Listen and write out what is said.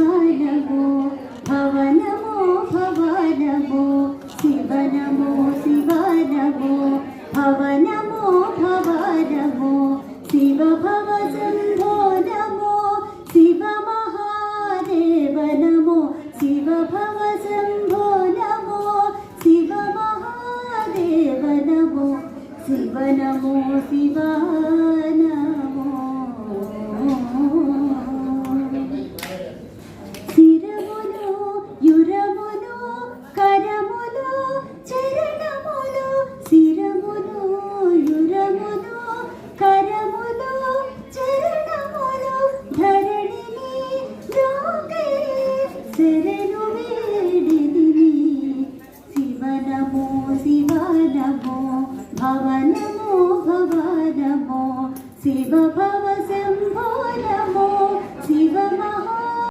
నమో భవ నమో భవ నమో శివ నమో శివ నమో భవ నమో భవ నమో శివ భవ శంభో నమో శివ మహాదేవ నమో శివ భవ శంభో నమో శివ మహాదేవ నమో శివ నమో శివ నమో శిరములు యురములు కరములు చరణములు శిరములు యురములు కరములు చరణములు ధరణిని రాగే శరణు వేడిదిని శివ నమో శివ నమో భవ నమో భవ నమో శివ